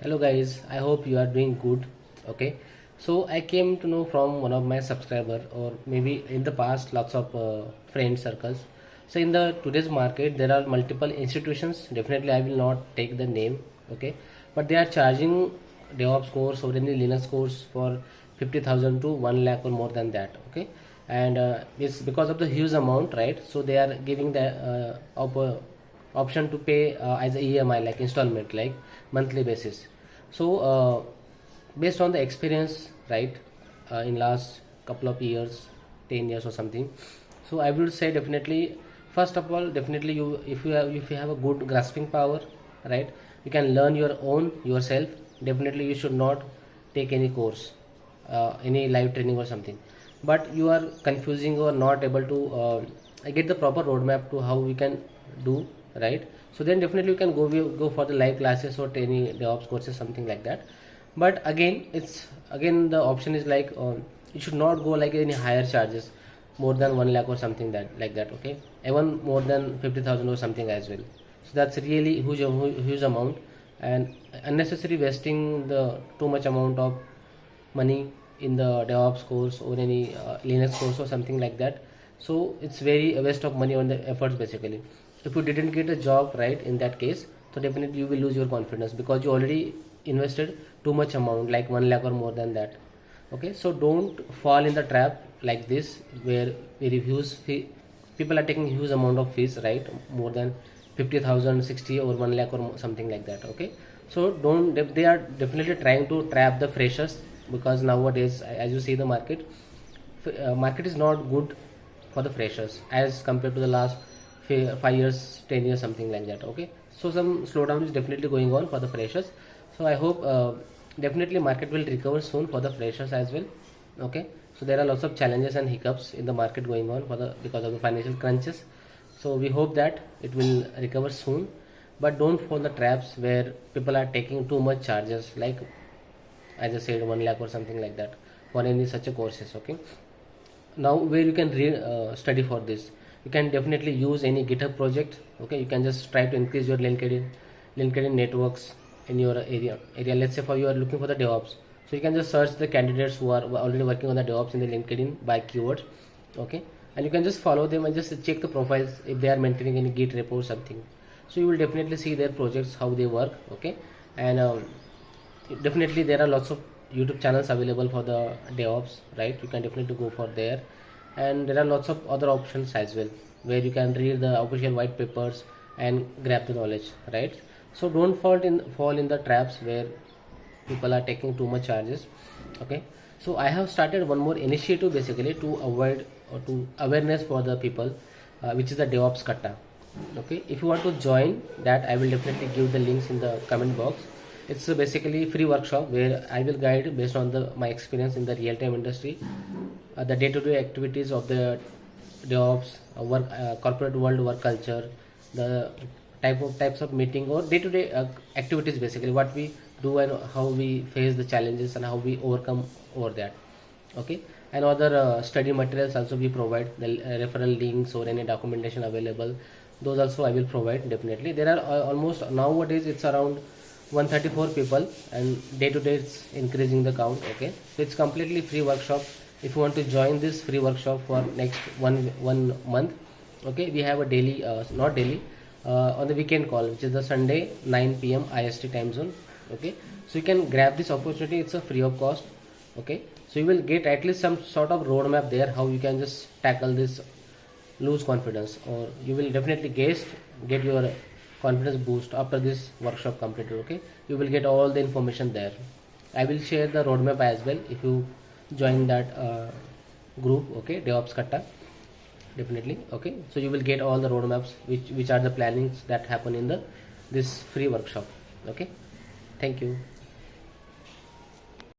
Hello guys, I hope you are doing good. Okay, so I came to know from one of my subscriber, or maybe in the past lots of friend circles. So in the today's market there are multiple institutions. Definitely I will not take the name. Okay, but they are charging DevOps course or any Linux course for 50,000 to 1 lakh or more than that. Okay, and it's because of the huge amount, right? So they are giving the option to pay as a EMI, like installment, like monthly basis. So based on the experience, right, in last couple of years, 10 years or something, so I would say definitely, first of all, definitely you, if you have a good grasping power, right, you can learn your own yourself. Definitely you should not take any course, any live training or something. But you are confusing or not able to get the proper roadmap to how we can do, right? So then definitely you can go for the live classes or any DevOps courses, something like that. But again, it's again the option is like you should not go like any higher charges, more than 1 lakh or something that like that. Okay, even more than 50,000 or something as well. So that's really huge amount, and unnecessary wasting the too much amount of money in the DevOps course or any Linux course or something like that. So it's very a waste of money on the efforts basically. If you didn't get a job, right, in that case, so definitely you will lose your confidence because you already invested too much amount, like 1 lakh or more than that. Okay, so don't fall in the trap like this where people are taking huge amount of fees, right, more than 50,000, 60 or 1 lakh or something like that. Okay, so don't they are definitely trying to trap the freshers, because nowadays as you see the market is not good for the freshers as compared to the last 5 years, 10 years, something like that. Okay, so some slowdown is definitely going on for the freshers. So I hope definitely market will recover soon for the freshers as well. Okay, so there are lots of challenges and hiccups in the market going on for the because of the financial crunches. So we hope that it will recover soon, but don't fall the traps where people are taking too much charges, like as I said, 1 lakh or something like that for any such a courses. Okay, now where you can read study for this, you can definitely use any GitHub project. Okay, you can just try to increase your LinkedIn networks in your area. Let's say for you are looking for the DevOps, so you can just search the candidates who are already working on the DevOps in the LinkedIn by keywords. Okay, and you can just follow them and just check the profiles if they are maintaining any Git repo or something. So you will definitely see their projects, how they work. Okay, and definitely there are lots of YouTube channels available for the DevOps, right? You can definitely go for there, and there are lots of other options as well where you can read the official white papers and grab the knowledge, right? So don't fall in the traps where people are taking too much charges. Okay, so I have started one more initiative basically to avoid or to awareness for the people, which is the DevOps Katta. Okay, if you want to join that, I will definitely give the links in the comment box. It's a basically free workshop where I will guide based on my experience in the real-time industry, the day-to-day activities of the DevOps, corporate world work culture, the types of meeting or day-to-day activities, basically what we do and how we face the challenges and how we overcome over that. Okay, and other study materials also we provide, the referral links or any documentation available, those also I will provide. Definitely there are almost nowadays it's around 134 people, and day to day it's increasing the count. Okay, so it's completely free workshop. If you want to join this free workshop for next one month, okay, we have a daily not daily, on the weekend call, which is the Sunday 9 p.m. IST time zone. Okay, so you can grab this opportunity, it's a free of cost. Okay, so you will get at least some sort of roadmap there how you can just tackle this lose confidence, or you will definitely get your confidence boost after this workshop completed. Okay, you will get all the information there. I will share the roadmap as well if you join that group. Okay, DevOps Katta, definitely. Okay, so you will get all the roadmaps which are the plannings that happen in the this free workshop. Okay, thank you.